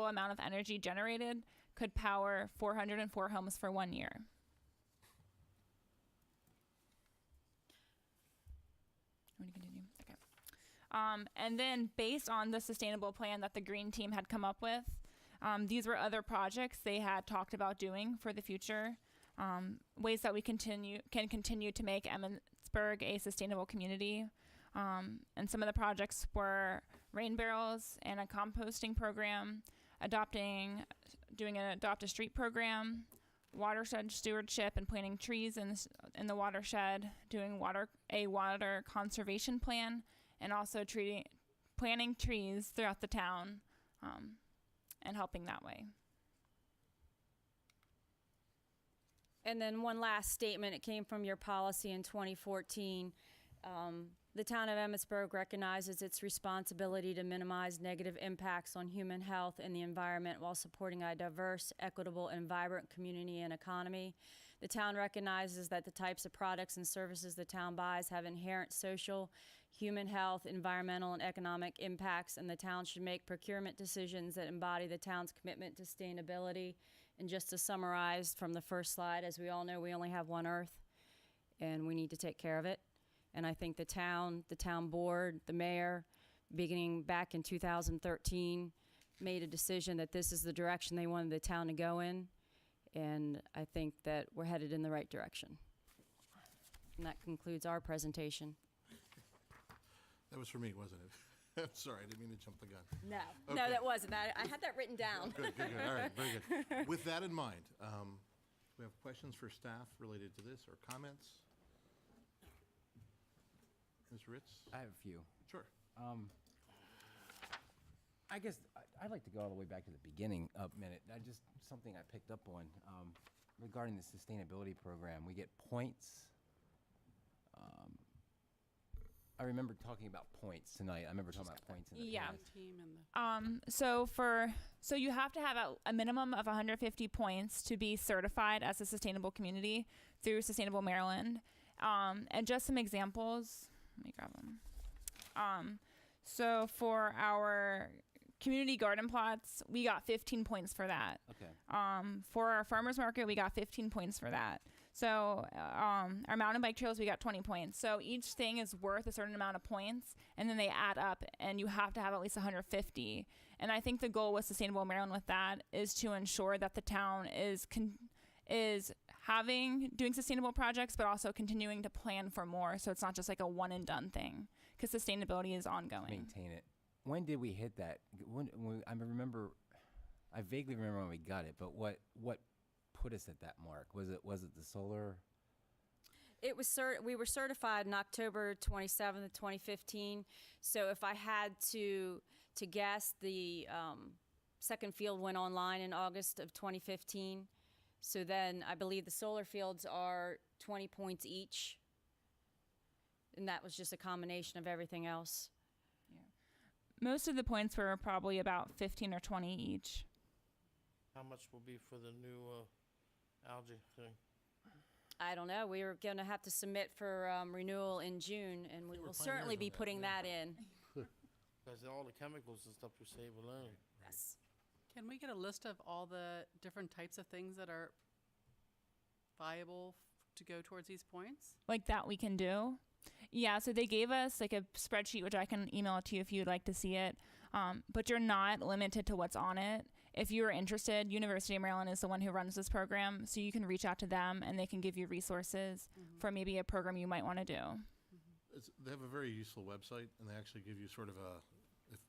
total amount of energy generated could power 404 homes for 1 year. Want to continue? Okay. And then based on the sustainable plan that the green team had come up with, these were other projects they had talked about doing for the future, ways that we can continue to make Emmitsburg a sustainable community. And some of the projects were rain barrels and a composting program, doing an Adopt a Street program, watershed stewardship and planting trees in the watershed, doing a water conservation plan, and also planting trees throughout the town, and helping that way. And then one last statement. It came from your policy in 2014. The town of Emmitsburg recognizes its responsibility to minimize negative impacts on human health and the environment while supporting a diverse, equitable, and vibrant community and economy. The town recognizes that the types of products and services the town buys have inherent social, human health, environmental, and economic impacts, and the town should make procurement decisions that embody the town's commitment to sustainability. And just to summarize from the first slide, as we all know, we only have one Earth, and we need to take care of it. And I think the town board, the mayor, beginning back in 2013, made a decision that this is the direction they wanted the town to go in. And I think that we're headed in the right direction. And that concludes our presentation. That was for me, wasn't it? I'm sorry, I didn't mean to jump the gun. No, Okay. no, that wasn't. I had that written down. Good. All right, very good. With that in mind, we have questions for staff related to this or comments? Ms. Ritz? I have a few. Sure. I guess I'd like to go all the way back to the beginning a minute. Something I picked up on regarding the sustainability program. We get points. I remember talking about points tonight. I remember talking about points in the past. So you have to have a minimum of 150 points to be certified as a sustainable community through Sustainable Maryland. And just some examples. Let me grab them. So for our community garden plots, we got 15 points for that. Okay. For our farmers market, we got 15 points for that. So our mountain bike trails, we got 20 points. So each thing is worth a certain amount of points, and then they add up, and you have to have at least 150. And I think the goal with Sustainable Maryland with that is to ensure that the town is doing sustainable projects, but also continuing to plan for more. So it's not just like a one and done thing, because sustainability is ongoing. Maintain it. When did we hit that? I vaguely remember when we got it, but what put us at that mark? Was it the solar? It was we were certified in October 27th, 2015. So if I had to guess, the second field went online in August of 2015. So then I believe the solar fields are 20 points each. And that was just a combination of everything else. Yeah. Most of the points were probably about 15 or 20 each. How much will be for the new algae thing? I don't know. We were going to have to submit for renewal in June, and we will certainly be putting that in. Because all the chemicals and stuff you say will learn. Yes. Can we get a list of all the different types of things that are viable to go towards these points? Like that we can do? Yeah, so they gave us like a spreadsheet, which I can email it to you if you'd like to see it. But you're not limited to what's on it. If you're interested, University of Maryland is the one who runs this program, so you can reach out to them and they can give you resources for maybe a program you might want to do. They have a very useful website, and they actually give you sort of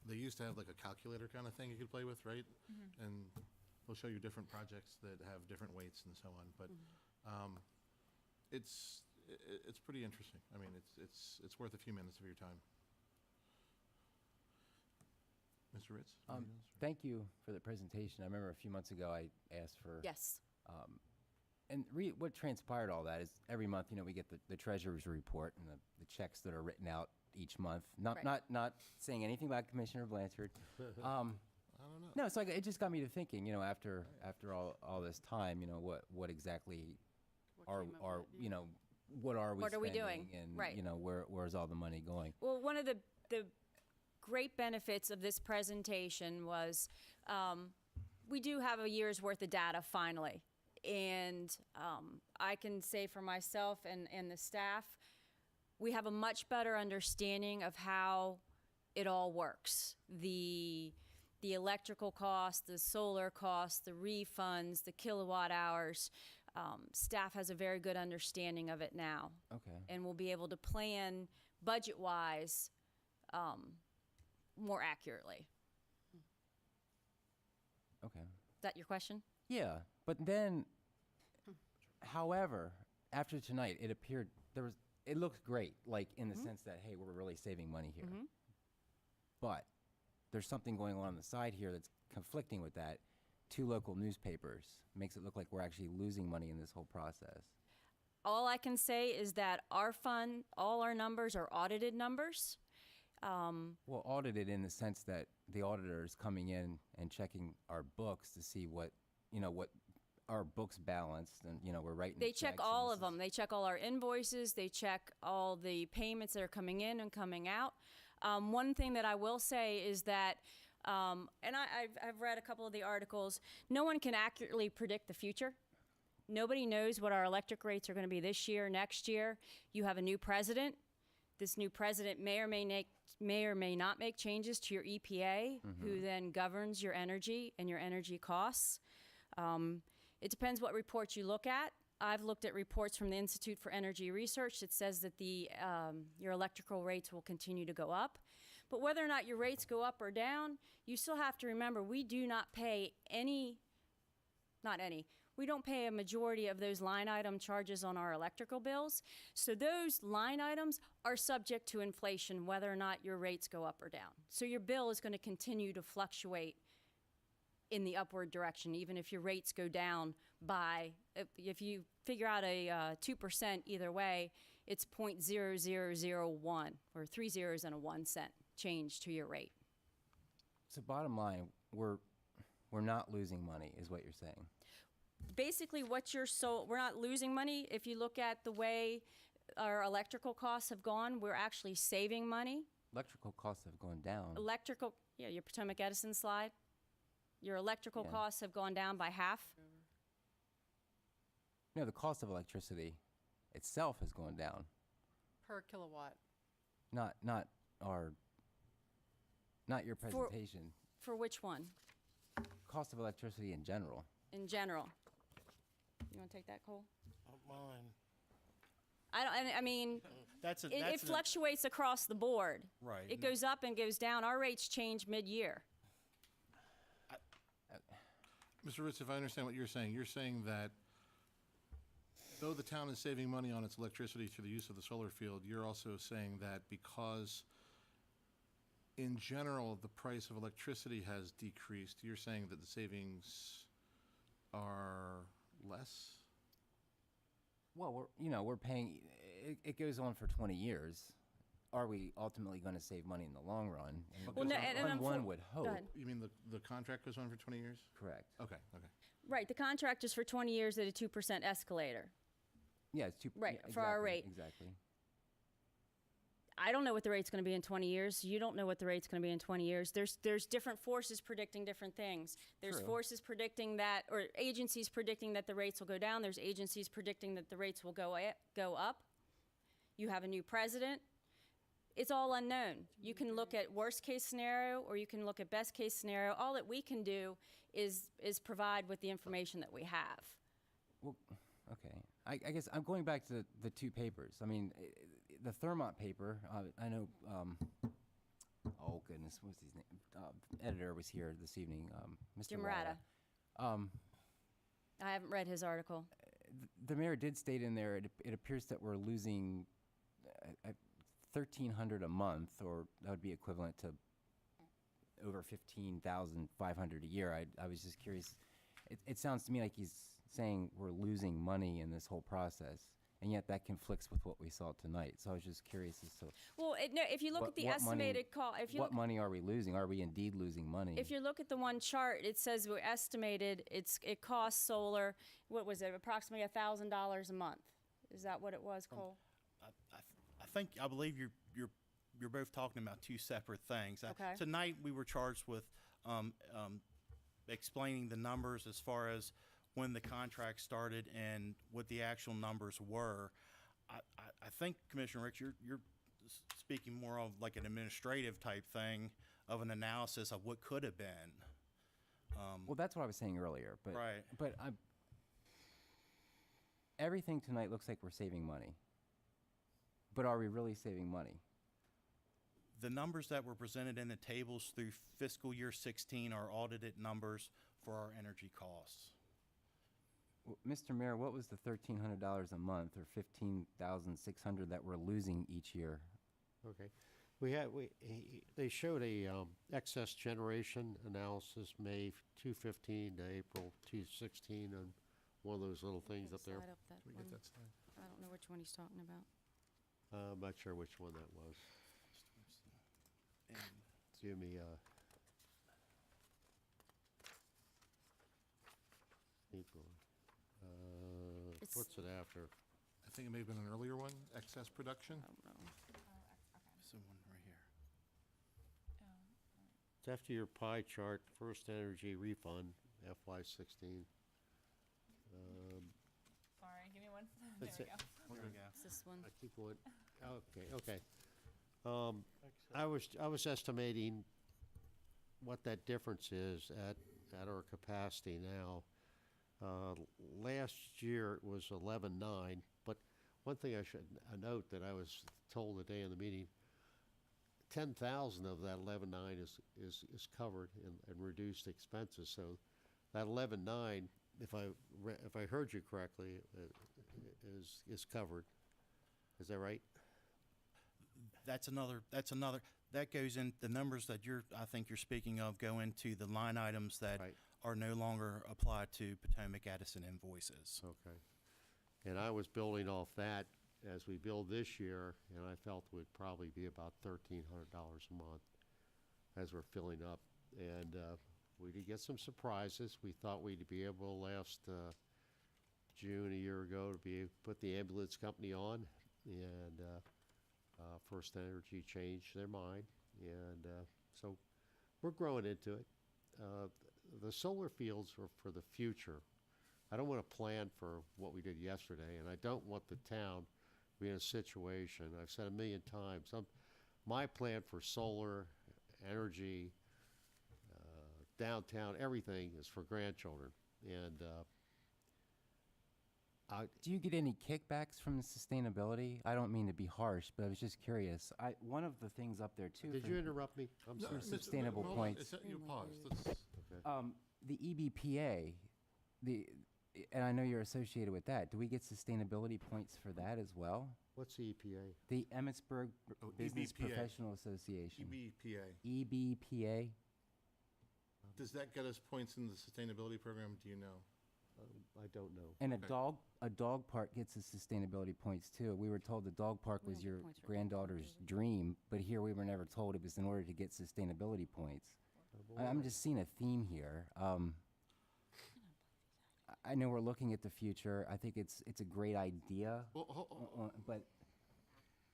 they used to have like a calculator kind of thing you could play with, right? And they'll show you different projects that have different weights and so on. But it's pretty interesting. I mean, it's worth a few minutes of your time. Mr. Ritz? Thank you for the presentation. I remember a few months ago I asked for... Yes. And what transpired all that is every month, we get the treasurer's report and the checks that are written out each month. Not saying anything about Commissioner Blanchard. I don't know. No, so it just got me to thinking, after all this time, what exactly are what are we What are we spending, doing? and Right. where's all the money going? Well, one of the great benefits of this presentation was we do have a year's worth of data finally. And I can say for myself and the staff, we have a much better understanding of how it all works. The electrical cost, the solar cost, the refunds, the kilowatt hours. Staff has a very good understanding of it now. Okay. And will be able to plan budget-wise more accurately. Okay. Is that your question? Yeah, but then, however, after tonight, it appeared it looked great, like in the sense that, hey, we're really saving money here. But there's something going on the side here that's conflicting with that. 2 local newspapers makes it look like we're actually losing money in this whole process. All I can say is that our fund, all our numbers are audited numbers. Well, audited in the sense that the auditor is coming in and checking our books to see what our books balanced, and we're writing. They the check checks, and all this of them. They check all our invoices. They check all the payments that are coming in and coming out. One thing that I will say is that, and I've read a couple of the articles, no one can accurately predict the future. Nobody knows what our electric rates are going to be this year, next year. You have a new president. This new president may or may not make changes to your EPA, who then governs your energy and your energy costs. It depends what reports you look at. I've looked at reports from the Institute for Energy Research that says that your electrical rates will continue to go up. But whether or not your rates go up or down, you still have to remember we do not pay we don't pay a majority of those line item charges on our electrical bills. So those line items are subject to inflation whether or not your rates go up or down. So your bill is going to continue to fluctuate in the upward direction, even if your rates go down by, if you figure out a 2% either way, it's 0.0001 or 3 zeros and a 1 cent change to your rate. So bottom line, we're not losing money, is what you're saying. Basically, we're not losing money. If you look at the way our electrical costs have gone, we're actually saving money. Electrical costs have gone down. Your Potomac Edison slide. Your electrical costs have gone down by half. No, the cost of electricity itself has gone down. Per kilowatt. Not your presentation. For which one? Cost of electricity in general. In general. You want to take that, Cole? Mine. I mean, it That's fluctuates across the board. Right. It goes up and goes down. Our rates change mid-year. Mr. Ritz, if I understand what you're saying that though the town is saving money on its electricity through the use of the solar field, you're also saying that because in general the price of electricity has decreased, you're saying that the savings are less? Well, we're paying. It goes on for 20 years. Are we ultimately going to save money in the long run? Well, no, and one would hope. Go ahead. You mean the contract goes on for 20 years? Correct. Okay. Right, the contract is for 20 years at a 2% escalator. Yeah, it's Right, yeah, for our exactly, rate. Exactly. I don't know what the rate's going to be in 20 years. You don't know what the rate's going to be in 20 years. There's different forces predicting different things. There's True. forces predicting that, or agencies predicting that the rates will go down. There's agencies predicting that the rates will go up. You have a new president. It's all unknown. You can look at worst case scenario or you can look at best case scenario. All that we can do is provide with the information that we have. Well, okay. I guess I'm going back to the 2 papers. I mean, the Thermont paper, I know, oh goodness, what's his name? Editor was here this evening, Mr. Jim Rada. I haven't read his article. The mayor did state in there, it appears that we're losing $1,300 a month, or that would be equivalent to over $15,500 a year. I was just curious. It sounds to me like he's saying we're losing money in this whole process, and yet that conflicts with what we saw tonight. So I was just curious as to Well, no, if you look at the what money- estimated cost, what money are we losing? Are we indeed losing money? if you look at the one chart, it says we estimated it costs solar, what was it, approximately $1,000 a month. Is that what it was, Cole? I believe you're both talking about 2 separate things. Okay. Tonight we were charged with explaining the numbers as far as when the contract started and what the actual numbers were. I think, Commissioner Ricks, you're speaking more of like an administrative type thing of an analysis of what could have been. Well, that's what I was saying earlier, but Right. but everything tonight looks like we're saving money. But are we really saving money? The numbers that were presented in the tables through fiscal year 16 are audited numbers for our energy costs. Mr. Mayor, what was the $1,300 a month or $15,600 that we're losing each year? Okay. They showed a excess generation analysis, May 215 to April 216 on one of those little things up there. Slide up that Can we one. get that slide? I don't know which one he's talking about. I'm not sure which one that was. And Give me, April. It's- What's it after? I think it may have been an earlier one, excess production. I don't know. it's the one right here. It's after your pie chart, first energy refund, FY16. Sorry, give me one. There That's we it. go. There we go. It's this one. I keep going, okay. I was estimating what that difference is at our capacity now. Last year it was 11.9, but one thing I should note that I was told today in the meeting, 10,000 of that 11.9 is covered in reduced expenses. So that 11.9, if I heard you correctly, is covered. Is that right? That's another, that goes in, the numbers that I think you're speaking of go into the line items that Right. are no longer applied to Potomac Edison invoices. Okay. And I was building off that as we build this year, and I felt it would probably be about $1,300 a month as we're filling up. And we did get some surprises. We thought we'd be able to last June a year ago to put the ambulance company on, and First Energy changed their mind, and so we're growing into it. The solar fields are for the future. I don't want to plan for what we did yesterday, and I don't want the town to be in a situation, I've said a million times, my plan for solar, energy, downtown, everything is for grandchildren. And Do you get any kickbacks from the sustainability? I don't mean to be harsh, but I was just curious. One of the things up there too. did for- you interrupt me? I'm No, sorry. Mr. sustainable hold on. points. You paused. Let's- The EBPA, and I know you're associated with that. Do we get sustainability points for that as well? What's the EPA? The Emmitsburg Oh, Business EBPA. Professional Association. EBPA. EBPA. Does that get us points in the sustainability program? Do you know? I don't know. And Okay. a dog park gets us sustainability points too. We were told the dog park We was don't get your points for dog park, granddaughter's do we? dream, but here we were never told it was in order to get sustainability points. I'm just seeing a theme here. I know we're looking at the future. I think it's a great idea, Well, but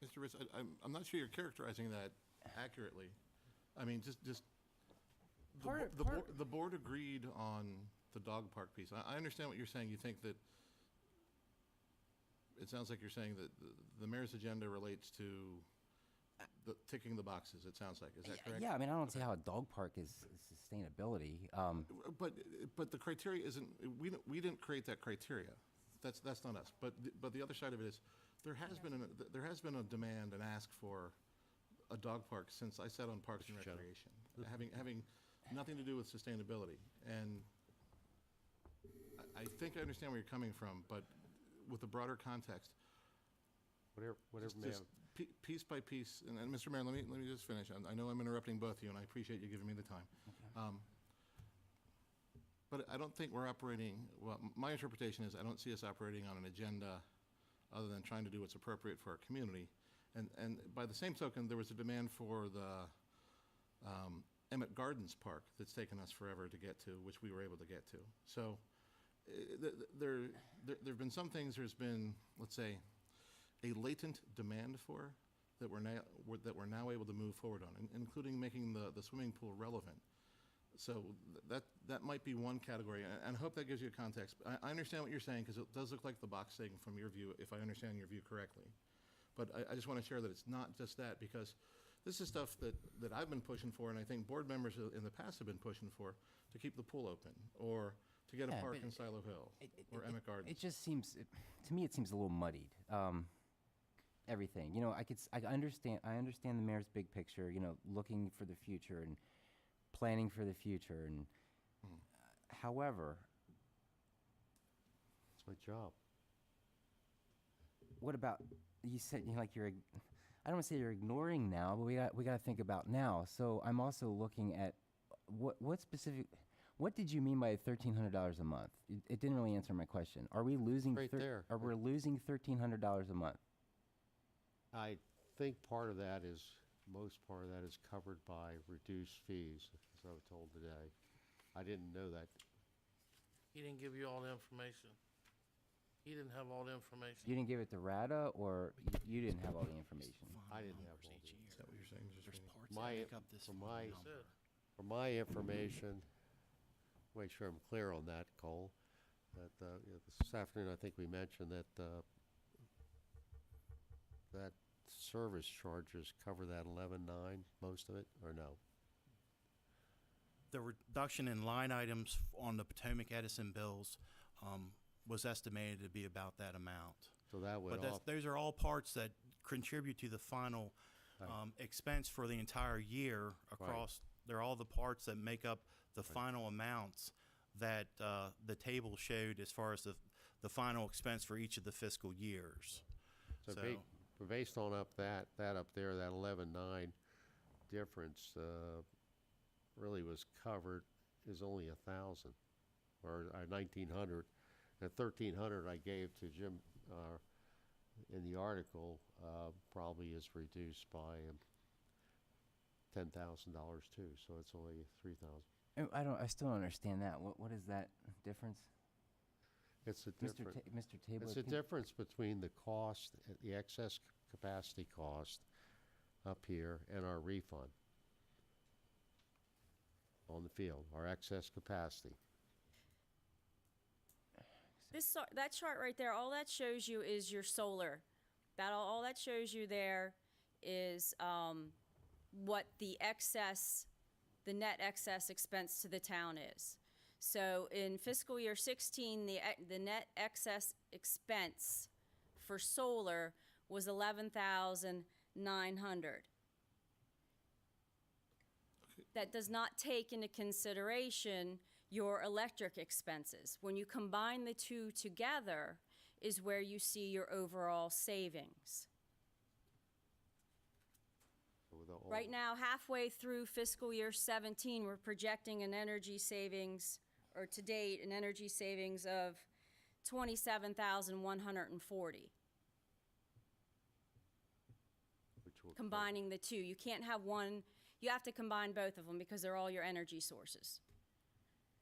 Mr. Ritz, I'm not sure you're characterizing that accurately. I mean, just the board agreed on the dog park piece. I understand what you're saying. You think that it sounds like you're saying that the mayor's agenda relates to the ticking the boxes. It sounds like, is that correct? yeah, I mean, I don't see how a dog park is sustainability. But the criteria isn't. We didn't create that criteria. That's not us. But the other side of it is there has been a demand and ask for a dog park since I sat on Parks and Mr. Chairman. Recreation, having nothing to do with sustainability. And I think I understand where you're coming from, but with a broader context, Whatever may just piece by piece, and Mr. Mayor, let me just finish. I know I'm interrupting both of you, and I appreciate you giving me the time. But I don't think we're operating, well, my interpretation is I don't see us operating on an agenda other than trying to do what's appropriate for our community. And by the same token, there was a demand for the Emmett Gardens Park that's taken us forever to get to, which we were able to get to. So there have been some things there's been, let's say, a latent demand for that we're now able to move forward on, including making the swimming pool relevant. So that might be one category, and I hope that gives you a context. I understand what you're saying, because it does look like the box thing from your view, if I understand your view correctly. But I just want to share that it's not just that, because this is stuff that I've been pushing for, and I think board members in the past have been pushing for, to keep the pool open, or to get a Yeah, park but in Silo Hill, or Emmett Gardens. It just seems, to me, it seems a little muddied. Everything, you know, I understand the mayor's big picture, you know, looking for the future and planning for the future, and however, It's my job. what about, you said, you know, like I don't want to say you're ignoring now, but we got to think about now. So I'm also looking at what did you mean by $1,300 a month? It didn't really answer my question. Are we losing Right there. Are we losing $1,300 a month? I think most part of that is covered by reduced fees, as I was told today. I didn't know that. He didn't give you all the information. He didn't have all the information. You didn't give it to RADA, or you didn't have all the information? I didn't have all the Is that what you're saying? Just reading? For my information, make sure I'm clear on that, Cole, that, you know, this afternoon, I think we mentioned that, that service charges cover that 11.9, most of it, or no? The reduction in line items on the Potomac Edison bills was estimated to be about that amount. So that would But off, those are all parts that contribute to the final Right. expense for the entire year across. They're all the parts that make up the final amounts that the table showed as far as the final expense for each of the fiscal years. so based on that up there, that 11.9 difference, really was covered, is only 1,000, or 1,900. The 1,300 I gave to Jim, in the article, probably is reduced by $10,000 too, so it's only 3,000. I still don't understand that. What is that difference? It's a Mr. difference. Mr. Tabler, It's a difference between the cost, the excess capacity cost up here and our refund on the field, our excess capacity. That chart right there, all that shows you is your solar. All that shows you there is what the net excess expense to the town is. So in fiscal year 16, the net excess expense for solar was $11,900. That does not take into consideration your electric expenses. When you combine the two together is where you see your overall savings. So with all- Right now, halfway through fiscal year 17, we're projecting an energy savings, or to date, an energy savings of $27,140. which will Combining the two. You can't have one, you have to combine both of them because they're all your energy sources.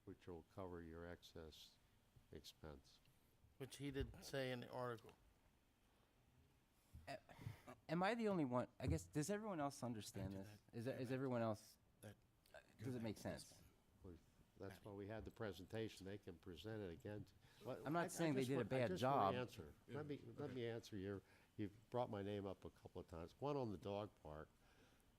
which will cover your excess expense. Which he didn't say in the article. Am I the only one? I guess, does everyone else understand this? Is everyone else, does it make sense? That's why we had the presentation. They can present it again. I'm not saying they did a bad I job. just want to answer. Let me answer you've brought my name up a couple of times. One on the dog park.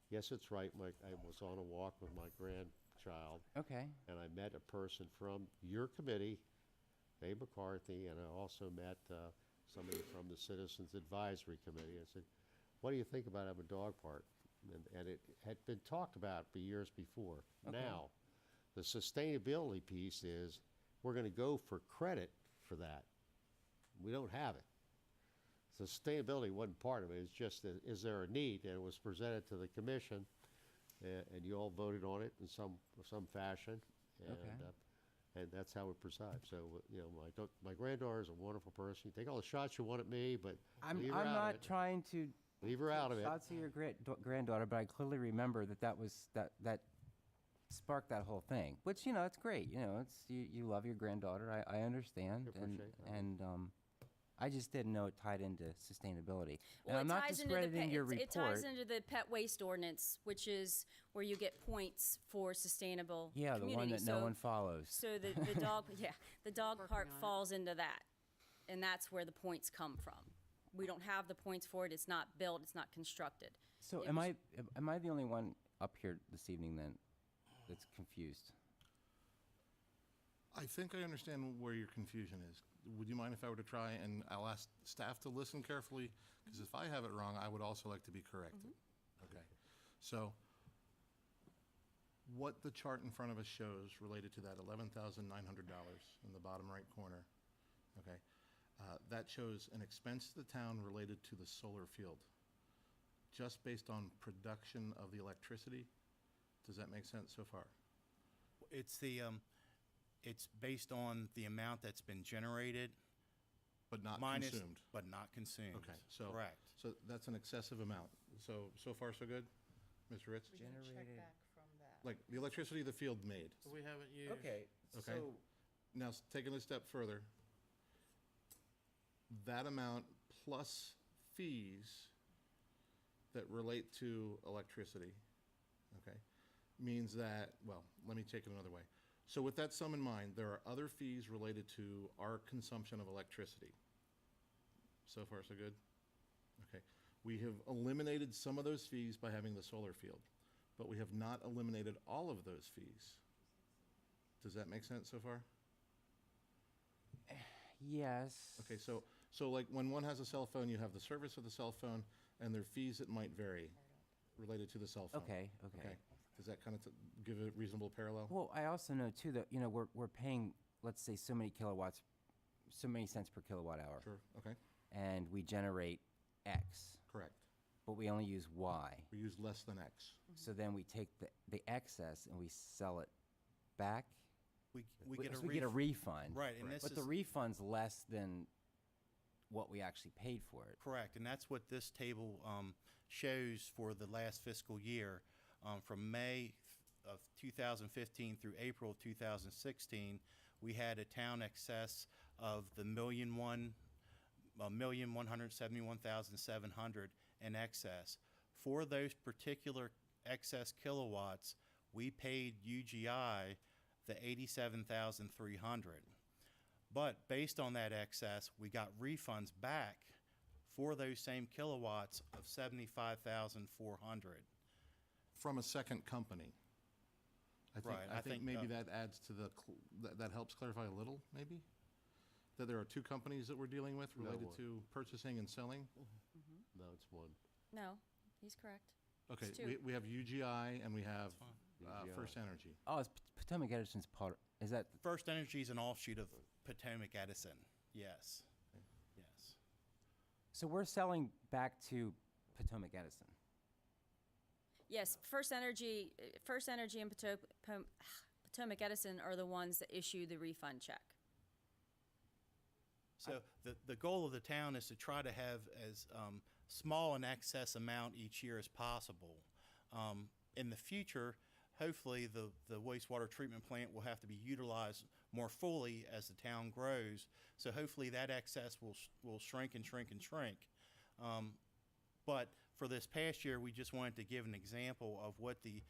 Yes, it's right. I was on a walk with my grandchild, Okay. and I met a person from your committee, Dave McCarthy, and I also met somebody from the Citizens Advisory Committee. I said, what do you think about having a dog park? And it had been talked about for years before. Okay. Now, the sustainability piece is we're going to go for credit for that. We don't have it. Sustainability wasn't part of it. It's just, is there a need? And it was presented to the commission, and you all voted on it in some fashion. And, Okay. And that's how we preside. So, you know, my granddaughter is a wonderful person. You take all the shots you want at me, but I'm leave her out of not it. trying to Leave her out of it. shots at your granddaughter, but I clearly remember that sparked that whole thing. Which, you know, it's great. You know, it's you love your granddaughter. I understand, Appreciate that. and I just didn't know it tied into sustainability. And Well, I'm it not ties into the discrediting your it ties report. into the pet waste ordinance, which is where you get points for sustainable Yeah, the one community. that no one follows. So the dog, yeah, the dog Working part on it. falls into that, and that's where the points come from. We don't have the points for it. It's not built. It's not constructed. So It am was- am I the only one up here this evening then that's confused? I think I understand where your confusion is. Would you mind if I were to try, and I'll ask staff to listen carefully, because if I have it wrong, I would also like to be corrected. Okay. So what the chart in front of us shows related to that $11,900 in the bottom right corner, okay, that shows an expense to the town related to the solar field, just based on production of the electricity. Does that make sense so far? It's the, it's based on the amount that's been generated. But not minus- consumed? But not consumed. Okay, so. Correct. So that's an excessive amount. So far, so good? Mr. Ritz? Generated. Like, the electricity the field made. We haven't used. Okay. so Now, taking it a step further, that amount plus fees that relate to electricity, okay, means that, well, let me take it another way. So with that sum in mind, there are other fees related to our consumption of electricity. So far, so good? Okay. We have eliminated some of those fees by having the solar field, but we have not eliminated all of those fees. Does that make sense so far? yes. Okay, so like when one has a cell phone, you have the service of the cell phone, and there are fees that might vary related to the cell phone. Okay. Does that kind of give a reasonable parallel? Well, I also know too that we're paying, let's say, so many kilowatts, so many cents per kilowatt hour, Sure, okay, and we generate X, correct. but we only use Y. We use less than X. So then we take the excess and we sell it back. We get a So we get a refund. Right, and this But the is- refund's less than what we actually paid for it. Correct, and that's what this table shows for the last fiscal year. From May of 2015 through April of 2016, we had a town excess of the $1,171,700 in excess. For those particular excess kilowatts, we paid UGI the $87,300. But based on that excess, we got refunds back for those same kilowatts of $75,400. From a second company. Right, I I think think, maybe that adds to that helps clarify a little, maybe? That there are two companies that we're dealing with No related one. to purchasing and selling? No, it's one. No, he's correct. Okay, It's two. we have UGI and we have UGI. First Energy. Oh, it's Potomac Edison's part. Is that First Energy is an offshoot of Potomac Edison. Yes. Yes. so? We're selling back to Potomac Edison. Yes, First Energy and Potomac Edison are the ones that issue the refund check. So the goal of the town is to try to have as small an excess amount each year as possible. In the future, hopefully the wastewater treatment plant will have to be utilized more fully as the town grows. So hopefully that excess will shrink and shrink and shrink. But for this past year, we just wanted to give an example of what the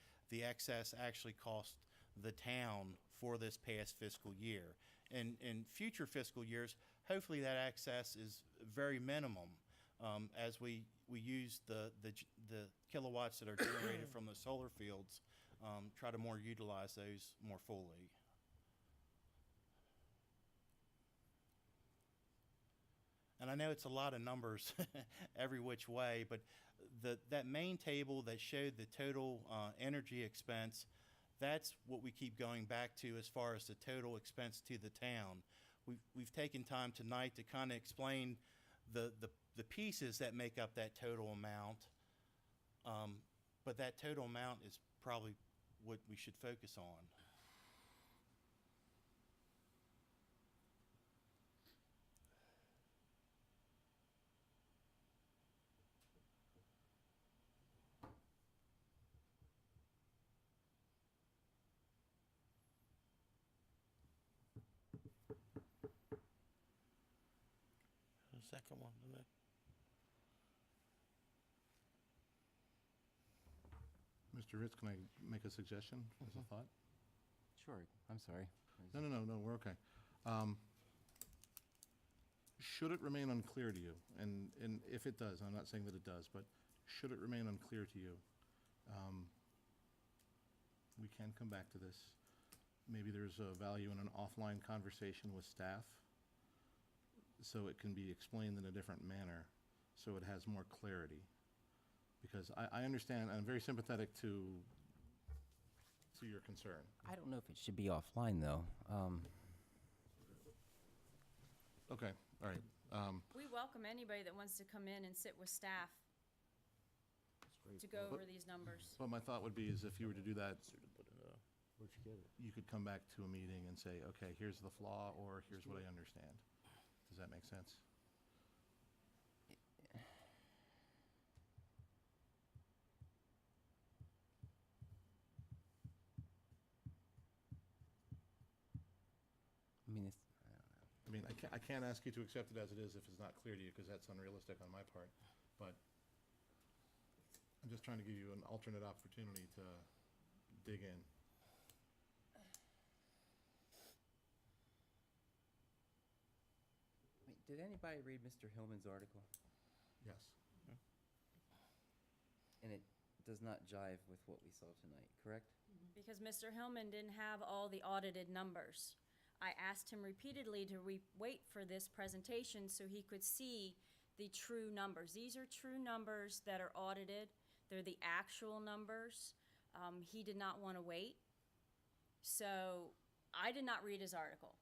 excess actually cost the town for this past fiscal year. And in future fiscal years, hopefully that excess is very minimum as we use the kilowatts that are generated from the solar fields, try to more utilize those more fully. And I know it's a lot of numbers every which way, but that main table that showed the total energy expense, that's what we keep going back to as far as the total expense to the town. We've taken time tonight to kind of explain the pieces that make up that total amount, but that total amount is probably what we should focus on. second one, didn't they? Mr. Ritz, can I make a suggestion as a thought? Sure, I'm sorry. No, we're okay. Should it remain unclear to you, and if it does, I'm not saying that it does, but should it remain unclear to you, we can come back to this. Maybe there's a value in an offline conversation with staff, so it can be explained in a different manner, so it has more clarity. Because I understand, I'm very sympathetic to your concern. I don't know if it should be offline, though. Okay, all right. We welcome anybody that wants to come in and sit with staff to go over these numbers. But my thought would be is if you were to do that, Where'd you get it? you could come back to a meeting and say, okay, here's the flaw, or here's what I understand. Does that make sense? I mean, I mean, I can't ask you to accept it as it is if it's not clear to you, because that's unrealistic on my part. But I'm just trying to give you an alternate opportunity to dig in. wait, did anybody read Mr. Hillman's article? Yes. And it does not jive with what we saw tonight, correct? Because Mr. Hillman didn't have all the audited numbers. I asked him repeatedly to wait for this presentation so he could see the true numbers. These are true numbers that are audited. They're the actual numbers. He did not want to wait. So I did not read his article.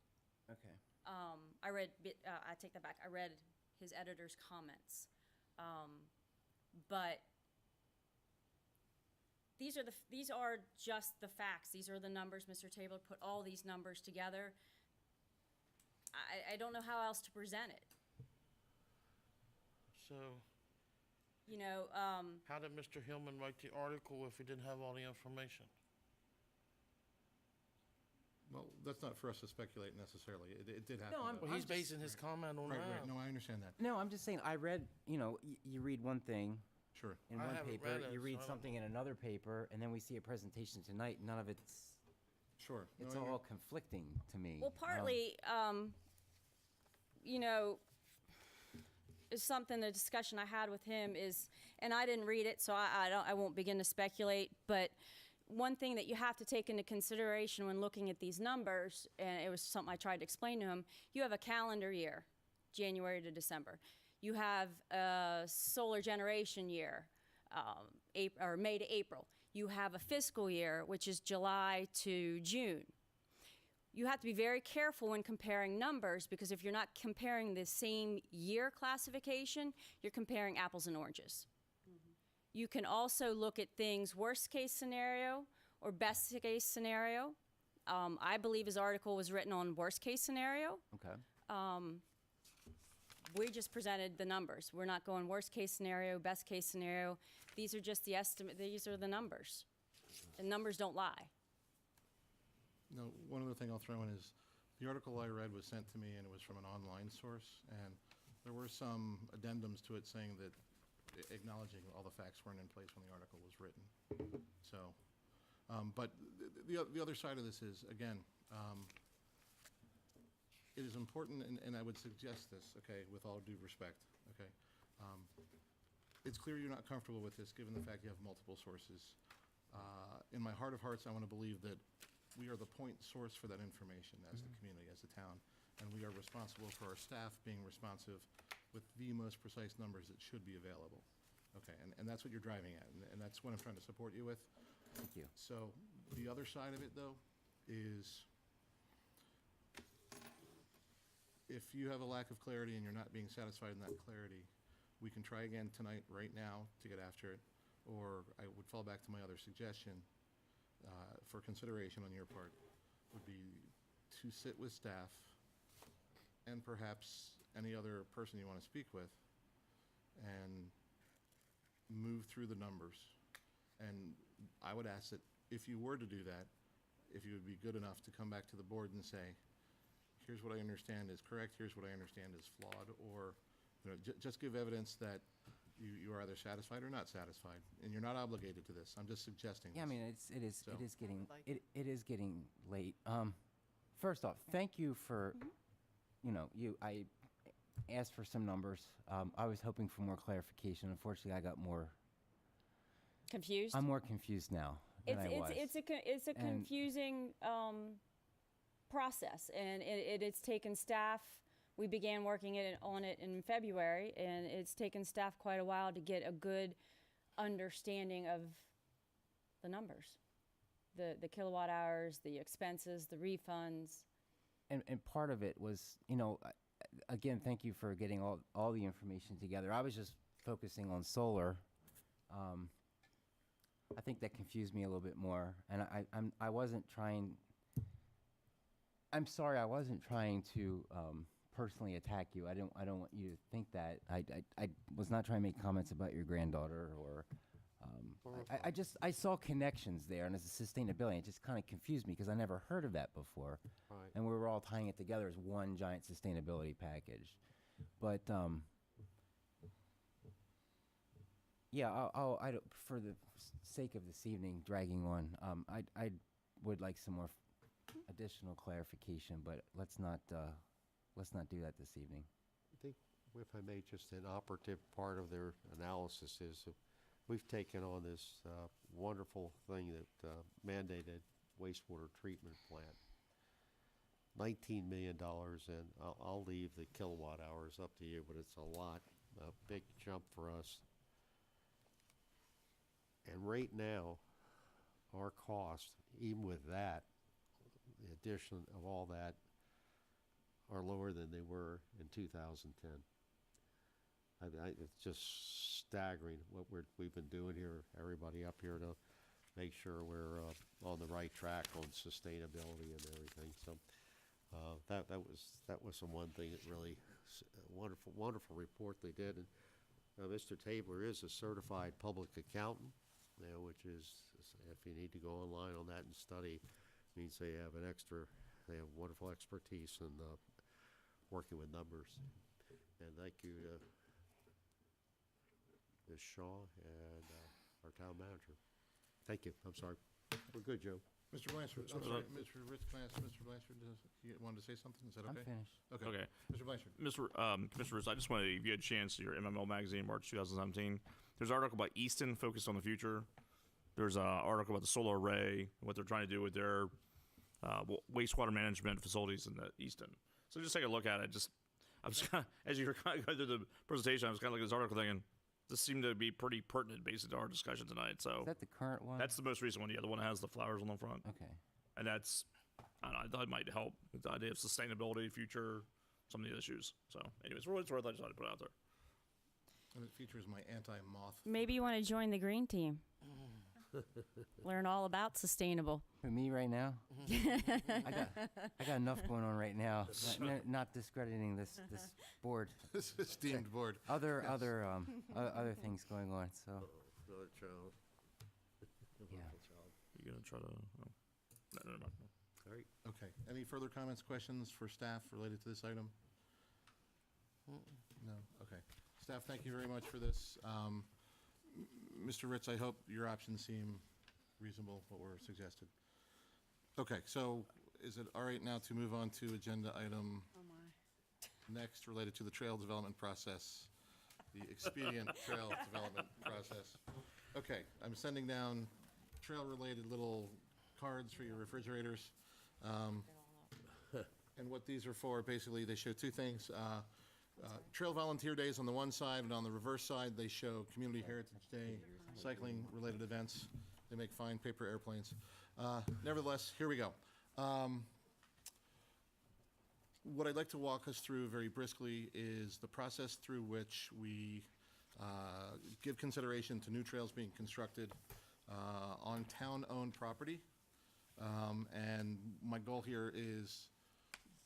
Okay. I take that back. I read his editor's comments. But these are just the facts. These are the numbers. Mr. Tabler put all these numbers together. I don't know how else to present it. So, You know, how did Mr. Hillman write the article if he didn't have all the information? Well, that's not for us to speculate necessarily. It did happen. No, I'm- that Well, way. he's basing his comment on Right, that. right. No, I understand that. No, I'm just saying, I read, you read one thing Sure. in I one haven't paper, read it, you so read I don't- something in another paper, and then we see a presentation tonight, none of it's, Sure. No, it's I- all conflicting to me. well, partly, you know, is something, the discussion I had with him is, and I didn't read it, so I won't begin to speculate, but one thing that you have to take into consideration when looking at these numbers, and it was something I tried to explain to him, you have a calendar year, January to December. You have a solar generation year, May to April. You have a fiscal year, which is July to June. You have to be very careful when comparing numbers, because if you're not comparing the same year classification, you're comparing apples and oranges. You can also look at things worst case scenario or best case scenario. I believe his article was written on worst case scenario. Okay. We just presented the numbers. We're not going worst case scenario, best case scenario. These are just the estimate, these are the numbers. The numbers don't lie. No, one other thing I'll throw in is, the article I read was sent to me, and it was from an online source, and there were some addendums to it saying that, acknowledging all the facts weren't in place when the article was written. So, but the other side of this is, again, it is important, and I would suggest this, okay, with all due respect, okay? It's clear you're not comfortable with this, given the fact you have multiple sources. In my heart of hearts, I want to believe that we are the point source for that information as the community, as the town, and we are responsible for our staff being responsive with the most precise numbers that should be available. Okay, and that's what you're driving at, and that's what I'm trying to support you with. Thank you. So, the other side of it, though, is if you have a lack of clarity and you're not being satisfied in that clarity, we can try again tonight, right now, to get after it, or I would fall back to my other suggestion, for consideration on your part, would be to sit with staff and perhaps any other person you want to speak with and move through the numbers. And I would ask that if you were to do that, if you would be good enough to come back to the board and say, here's what I understand is correct, here's what I understand is flawed, or Just give evidence that you are either satisfied or not satisfied, and you're not obligated to this. I'm just suggesting. Yeah, I this. mean, So- it is getting, like it is getting late. First off, thank you for, I asked for some numbers. I was hoping for more clarification. Unfortunately, I got Confused? I'm more confused now than I was. It's a And- confusing process, and it's taken staff. We began working on it in February, and it's taken staff quite a while to get a good understanding of the numbers, the kilowatt hours, the expenses, the refunds. And part of it was, again, thank you for getting all the information together. I was just focusing on solar. I think that confused me a little bit more, and I wasn't trying. I'm sorry, I wasn't trying to personally attack you. I don't want you to think that. I was not trying to make comments about your granddaughter or. I saw connections there, and as a sustainability, it just kind of confused me because I never heard of that before. Right. And we were all tying it together as one giant sustainability package. But yeah, for the sake of this evening dragging on, I would like some more additional clarification, but let's not do that this evening. I think, if I may, just an operative part of their analysis is that we've taken on this wonderful thing that mandated wastewater treatment plant. $19 million, and I'll leave the kilowatt hours up to you, but it's a big jump for us. And right now, our costs, even with that, the addition of all that, are lower than they were in 2010. It's just staggering what we've been doing here, everybody up here, to make sure we're on the right track on sustainability and everything. So that was some one thing that really wonderful report they did. And Mr. Tabler is a certified public accountant, which is, if you need to go online on that and study, means they have wonderful expertise in working with numbers. And thank you to Ms. Shaw and our town manager. Thank you. I'm sorry. We're good, Joe. Mr. Blanchard, I'm sorry, Mr. Ritz, can I ask Mr. Blanchard, you wanted to say something? Is that I'm okay? finished. Okay. Okay. Mr. Blanchard. Commissioners, I just wanted to give you a chance, your MML magazine, March 2017. There's an article about Easton, focused on the future. There's an article about the solar array, what they're trying to do with their wastewater management facilities in the Easton. So just take a look at it. I was kind of, as you were kind of going through the presentation, I was kind of looking at this article thinking, this seemed to be pretty pertinent based on our discussion tonight. So Is that the current one? that's the most recent one. Yeah, the one that has the flowers on the front. Okay. And that's, I don't know, I thought it might help with the idea of sustainability, future, some of the issues. So anyways, it's worth I decided to put it out there. And it features my anti-moth. Maybe you want to join the green team. Learn all about sustainable. For me right now, I got enough going on right now. Not discrediting this board. This esteemed board. Other things going on. So Another child. yeah. You're going to try to, no. All right. Okay. Any further comments, questions for staff related to this item? No? Okay. Staff, thank you very much for this. Mr. Ritz, I hope your options seem reasonable, what were suggested. Okay, so is it all right now to move on to agenda item Oh, my. next related to the trail development process, the expedient trail development process? Okay, I'm sending down trail-related little cards for your refrigerators. And what these are for, basically, they show two things. Trail Volunteer Days on the one side, and on the reverse side, they show Community Heritage Day, cycling-related events. They make fine paper airplanes. Nevertheless, here we go. What I'd like to walk us through very briskly is the process through which we give consideration to new trails being constructed on town-owned property. And my goal here is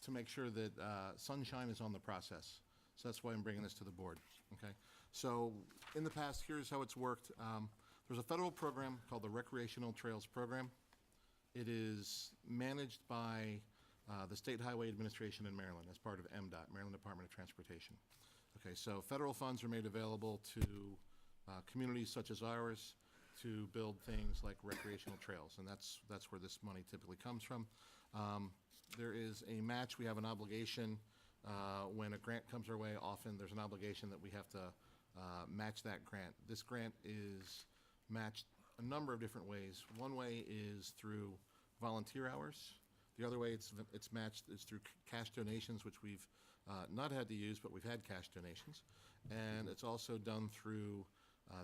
to make sure that sunshine is on the process. So that's why I'm bringing this to the board, okay? So in the past, here's how it's worked. There's a federal program called the Recreational Trails Program. It is managed by the State Highway Administration in Maryland as part of MDOT, Maryland Department of Transportation. Okay, so federal funds are made available to communities such as ours to build things like recreational trails, and that's where this money typically comes from. There is a match. We have an obligation when a grant comes our way. Often there's an obligation that we have to match that grant. This grant is matched a number of different ways. One way is through volunteer hours. The other way it's matched is through cash donations, which we've not had to use, but we've had cash donations. And it's also done through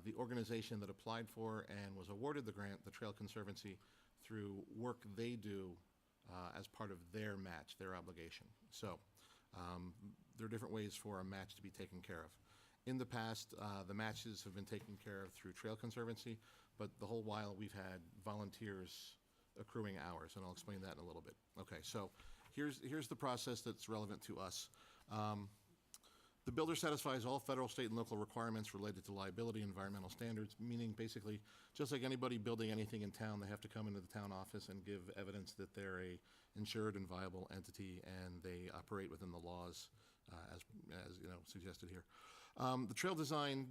the organization that applied for and was awarded the grant, the Trail Conservancy, through work they do as part of their match, their obligation. So there are different ways for a match to be taken care of. In the past, the matches have been taken care of through Trail Conservancy, but the whole while we've had volunteers accruing hours, and I'll explain that in a little bit. Okay, so here's the process that's relevant to us. The builder satisfies all federal, state, and local requirements related to liability and environmental standards, meaning basically, just like anybody building anything in town, they have to come into the town office and give evidence that they're a insured and viable entity and they operate within the laws as you know, suggested here. The trail design,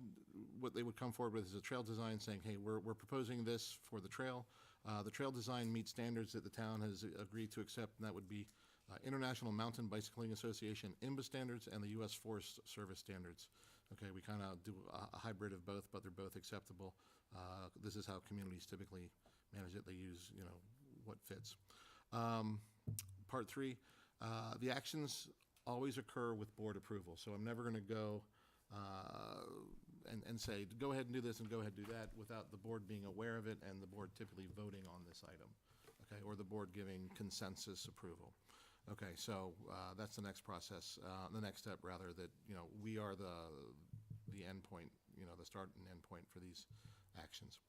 what they would come forward with is a trail design saying, hey, we're proposing this for the trail. The trail design meets standards that the town has agreed to accept, and that would be International Mountain Bicycling Association IMBA standards and the U.S. Forest Service standards. Okay, we kind of do a hybrid of both, but they're both acceptable. This is how communities typically manage it. They use, you know, what fits. Part 3, the actions always occur with board approval. So I'm never going to go and say, go ahead and do this and go ahead and do that without the board being aware of it and the board typically voting on this item, okay, or the board giving consensus approval. Okay, so that's the next process, the next step rather, that, you know, we are the end point, you know, the start and end point for these actions.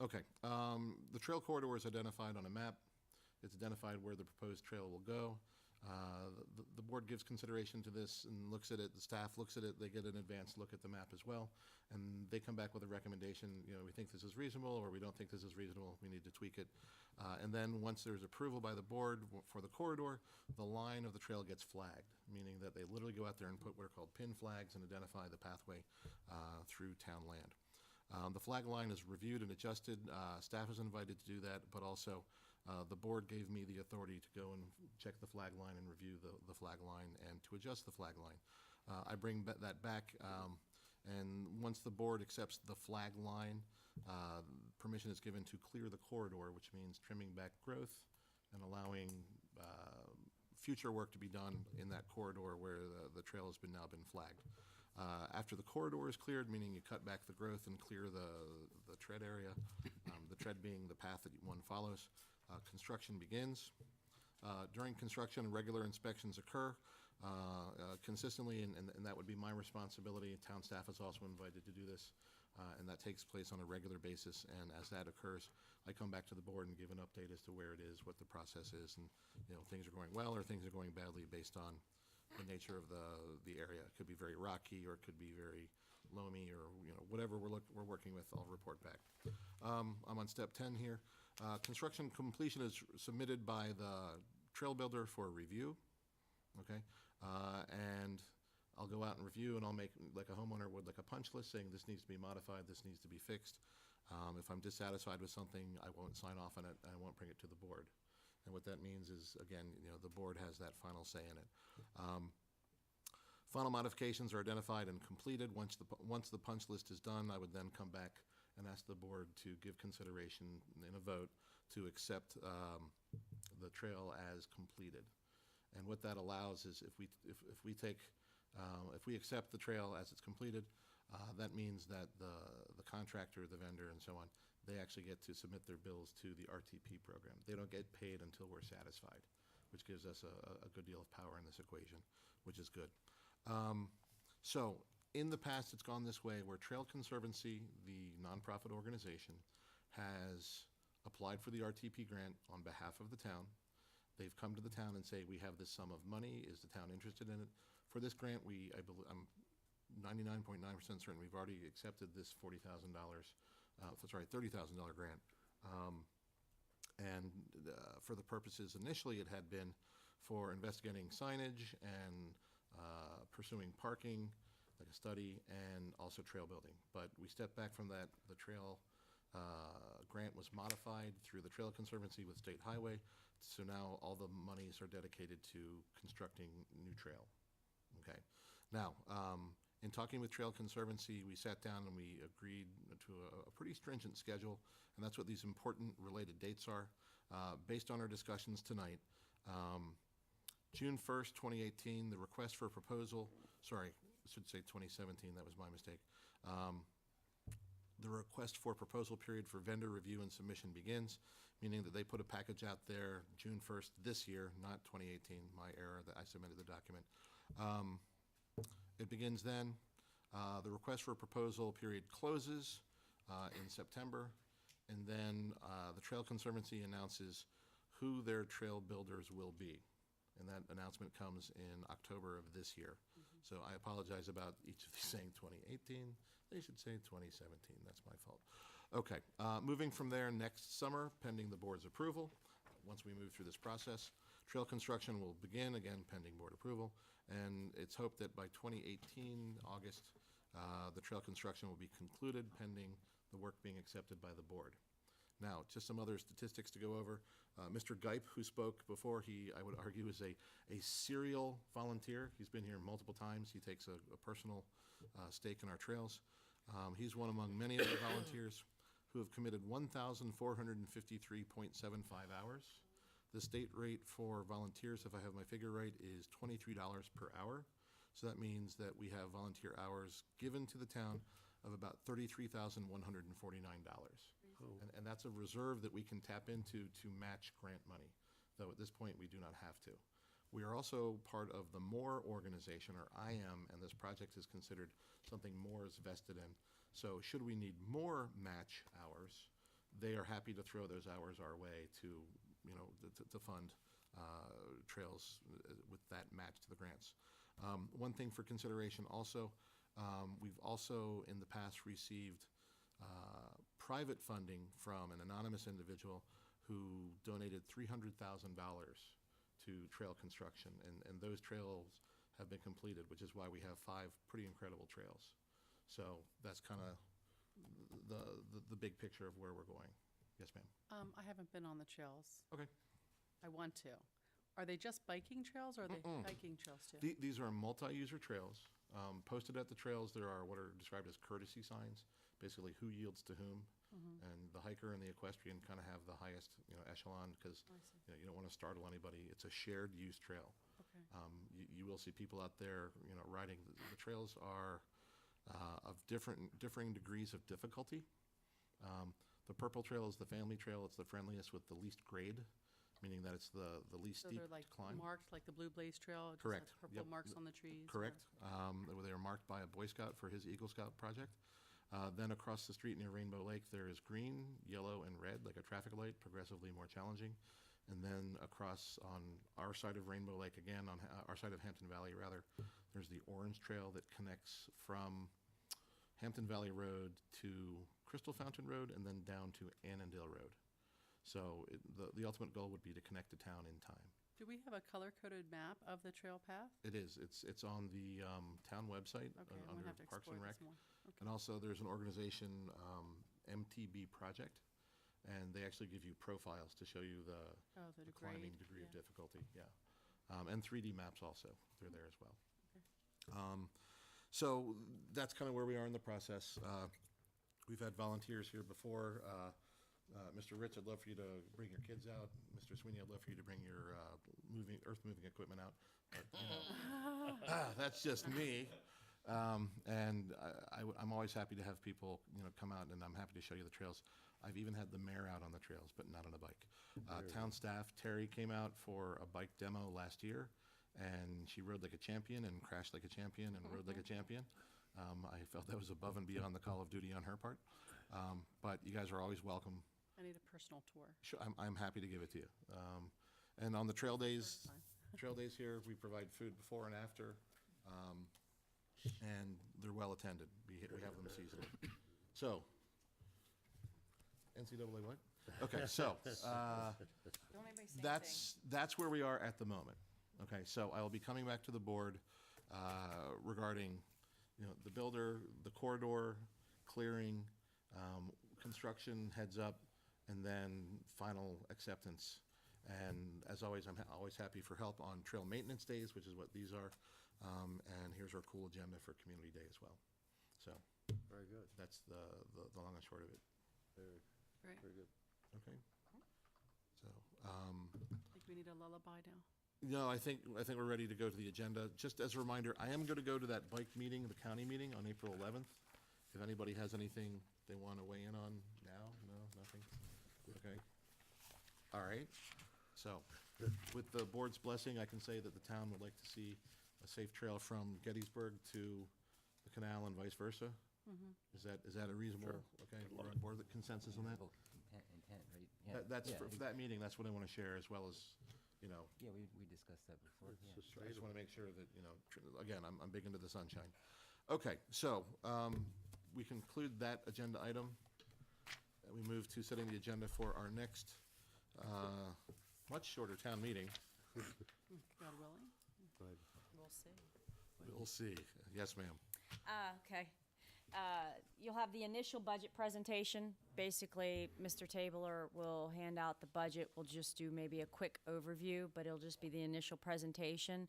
Okay, the trail corridor is identified on a map. It's identified where the proposed trail will go. The board gives consideration to this and looks at it. The staff looks at it. They get an advanced look at the map as well, and they come back with a recommendation. You know, we think this is reasonable, or we don't think this is reasonable. We need to tweak it. And then once there's approval by the board for the corridor, the line of the trail gets flagged, meaning that they literally go out there and put what are called pin flags and identify the pathway through town land. The flag line is reviewed and adjusted. Staff is invited to do that, but also the board gave me the authority to go and check the flag line and review the flag line and to adjust the flag line. I bring that back, and once the board accepts the flag line, permission is given to clear the corridor, which means trimming back growth and allowing future work to be done in that corridor where the trail has now been flagged. After the corridor is cleared, meaning you cut back the growth and clear the tread area, the tread being the path that one follows, construction begins. During construction, regular inspections occur consistently, and that would be my responsibility. Town staff is also invited to do this, and that takes place on a regular basis. And as that occurs, I come back to the board and give an update as to where it is, what the process is, and, you know, things are going well or things are going badly based on the nature of the area. It could be very rocky, or it could be very loamy, or, you know, whatever we're working with, I'll report back. I'm on step 10 here. Construction completion is submitted by the trail builder for review, okay? And I'll go out and review, and I'll make, like a homeowner would, like a punch list saying this needs to be modified, this needs to be fixed. If I'm dissatisfied with something, I won't sign off on it, and I won't bring it to the board. And what that means is, again, you know, the board has that final say in it. Final modifications are identified and completed. Once the punch list is done, I would then come back and ask the board to give consideration in a vote to accept the trail as completed. And what that allows is, if we accept the trail as it's completed, that means that the contractor, the vendor, and so on, they actually get to submit their bills to the RTP program. They don't get paid until we're satisfied, which gives us a good deal of power in this equation, which is good. So in the past, it's gone this way, where Trail Conservancy, the nonprofit organization, has applied for the RTP grant on behalf of the town. They've come to the town and say, we have this sum of money. Is the town interested in it? For this grant, I'm 99.9% certain we've already accepted this $30,000 grant. And for the purposes, initially it had been for investigating signage and pursuing parking like a study, and also trail building. But we stepped back from that. The trail grant was modified through the Trail Conservancy with State Highway. So now all the monies are dedicated to constructing new trail. Okay. Now, in talking with Trail Conservancy, we sat down and we agreed to a pretty stringent schedule, and that's what these important related dates are. Based on our discussions tonight, June 1st, 2018, the request for proposal, sorry, I should say 2017, that was my mistake. The request for proposal period for vendor review and submission begins, meaning that they put a package out there June 1st this year, not 2018, my error that I submitted the document. It begins then. The request for proposal period closes in September, and then the Trail Conservancy announces who their trail builders will be. And that announcement comes in October of this year. So I apologize about each of these saying 2018. They should say 2017. That's my fault. Okay, moving from there next summer, pending the board's approval. Once we move through this process, trail construction will begin, again, pending board approval. And it's hoped that by 2018, August, the trail construction will be concluded, pending the work being accepted by the board. Now, just some other statistics to go over. Mr. Geip, who spoke before, I would argue, is a serial volunteer. He's been here multiple times. He takes a personal stake in our trails. He's one among many other volunteers who have committed 1,453.75 hours. The state rate for volunteers, if I have my figure right, is $23 per hour. So that means that we have volunteer hours given to the town of about $33,149. And that's a reserve that we can tap into to match grant money, though at this point we do not have to. We are also part of the MORE organization, or IM, and this project is considered something MORE is vested in. So should we need more match hours, they are happy to throw those hours our way to, to fund trails with that match to the grants. One thing for consideration also, we've also in the past received private funding from an anonymous individual who donated $300,000 to trail construction, and those trails have been completed, which is why we have 5 pretty incredible trails. So that's kind of the big picture of where we're going. Yes, ma'am. I haven't been on the trails. Okay. I want to. Are they just biking trails, or are they hiking trails too? These are multi-user trails. Posted at the trails, there are what are described as courtesy signs, basically who yields to whom. And the hiker and the equestrian kind of have the highest echelon because you don't want to startle anybody. It's a shared use trail. Okay. You will see people out there riding. The trails are of differing degrees of difficulty. The purple trail is the family trail. It's the friendliest with the least grade, meaning that it's the least steep they're like to climb. marked like the Blue Blaze Trail? It just Correct. has purple Yep. marks on the trees? Correct. They are marked by a Boy Scout for his Eagle Scout project. Then across the street near Rainbow Lake, there is green, yellow, and red, like a traffic light, progressively more challenging. And then across on our side of Rainbow Lake, again, on our side of Hampton Valley, rather, there's the orange trail that connects from Hampton Valley Road to Crystal Fountain Road and then down to Annandale Road. So the ultimate goal would be to connect to town in time. Do we have a color-coded map of the trail path? It is. It's on the town website Okay, I'm under gonna have to Parks and explore Rec. this more. Okay. And also, there's an organization, MTB Project, and they actually give you profiles to show you the climbing degree of difficulty. Yeah, and 3D maps also. They're there as well. Okay. So that's kind of where we are in the process. We've had volunteers here before. Mr. Ritz, I'd love for you to bring your kids out. Mr. Sweeney, I'd love for you to bring your earth-moving equipment out. But, that's just me. And I'm always happy to have people, come out, and I'm happy to show you the trails. I've even had the mayor out on the trails, but not on a bike. Town staff, Terry came out for a bike demo last year, and she rode like a champion and crashed like a champion and rode like a champion. I felt that was above and beyond the call of duty on her part. But you guys are always welcome. I need a personal tour. Sure, I'm happy to give it to you. And on the trail days, here, we provide food before and after. And they're well attended. We have them seasonally. So, NCAA what? Okay, so Don't anybody say anything. that's where we are at the moment. Okay, so I will be coming back to the board regarding the builder, the corridor, clearing, construction heads up, and then final acceptance. And as always, I'm always happy for help on trail maintenance days, which is what these are. And here's our cool agenda for Community Day as well. So Very good. that's the long and short of it. Very, Great. very good. Okay. So, I think we need a lullaby now. no, I think we're ready to go to the agenda. Just as a reminder, I am going to go to that bike meeting, the county meeting on April 11th. If anybody has anything they want to weigh in on now, no, nothing? Okay. All right. So, with the board's blessing, I can say that the town would like to see a safe trail from Gettysburg to the canal and vice versa. Is that a reasonable? Okay, we're on board with consensus on that. Reasonable intent, right? Yeah. That's Yeah, for that meeting. That's what I want to share, as well as, Yeah, we discussed that before. Yeah. I just want to make sure that, again, I'm big into the sunshine. Okay, so we conclude that agenda item. We move to setting the agenda for our next much shorter town meeting. God willing. Right. We'll see. We'll see. Yes, ma'am. Okay. You'll have the initial budget presentation. Basically, Mr. Tabler will hand out the budget. We'll just do maybe a quick overview, but it'll just be the initial presentation.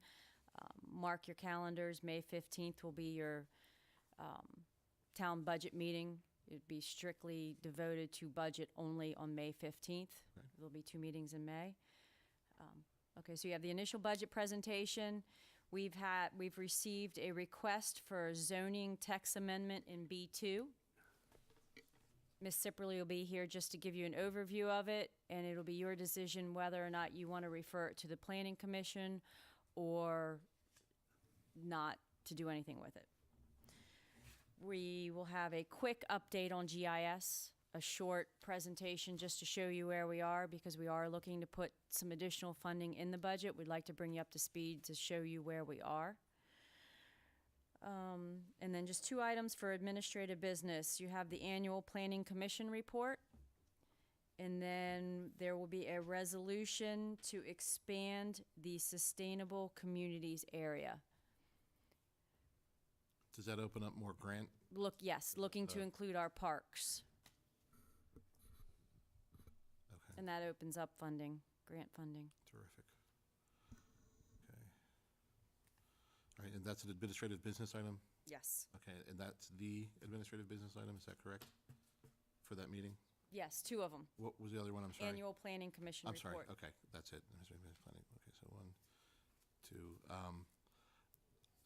Mark your calendars. May 15th will be your town budget meeting. It'd be strictly devoted to budget only on May 15th. There'll be 2 meetings in May. Okay, so you have the initial budget presentation. We've received a request for zoning text amendment in B2. Ms. Sipperly will be here just to give you an overview of it, and it'll be your decision whether or not you want to refer it to the Planning Commission or not to do anything with it. We will have a quick update on GIS, a short presentation just to show you where we are, because we are looking to put some additional funding in the budget. We'd like to bring you up to speed to show you where we are. And then just 2 items for administrative business. You have the annual Planning Commission report, and then there will be a resolution to expand the Sustainable Communities area. Does that open up more grant? Looking to include our parks. Okay, And that opens up funding, grant funding. terrific. Okay. All right, and that's an administrative business item? Yes. Okay, and that's the administrative business item, is that correct? For that meeting? Yes, 2 of them. What was the other one? I'm sorry. Annual Planning Commission I'm report. sorry, okay, that's it. Administrative planning. Okay, so 1, 2.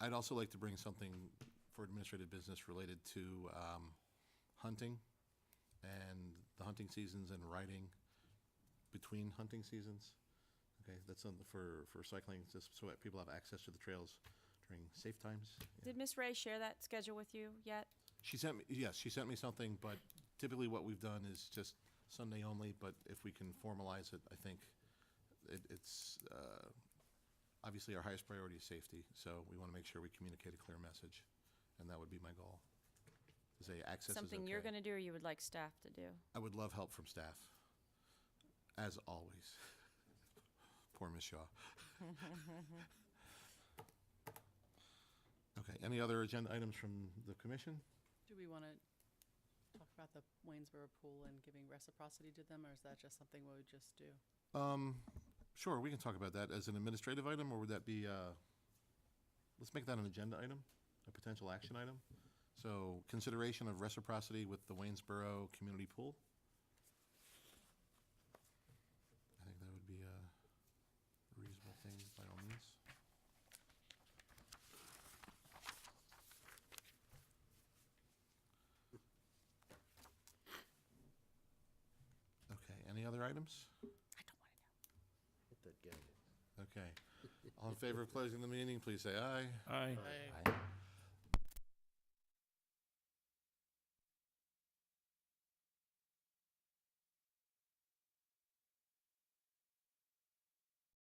I'd also like to bring something for administrative business related to hunting and the hunting seasons and riding between hunting seasons. Okay, that's something for cycling, just so that people have access to the trails during safe times. Yeah. Did Miss Ray share that schedule with you yet? She sent me something, but typically what we've done is just Sunday only, but if we can formalize it, I think it's obviously our highest priority is safety, so we want to make sure we communicate a clear message, and that would be my goal. To say access Something is okay. you're going to do or you would like staff to do? I would love help from staff, as always. Poor Ms. Shaw. Okay, any other agenda items from the commission? Do we want to talk about the Waynesboro pool and giving reciprocity to them, or is that just something we would just do? Sure, we can talk about that as an administrative item, or would that be, let's make that an agenda item, a potential action item. So, consideration of reciprocity with the Waynesboro Community Pool. I think that would be a reasonable thing by all means. Okay, any other items? I don't want to know. Hit that gag. Okay. All in favor of closing the meeting, please say aye. Aye. Aye. Aye.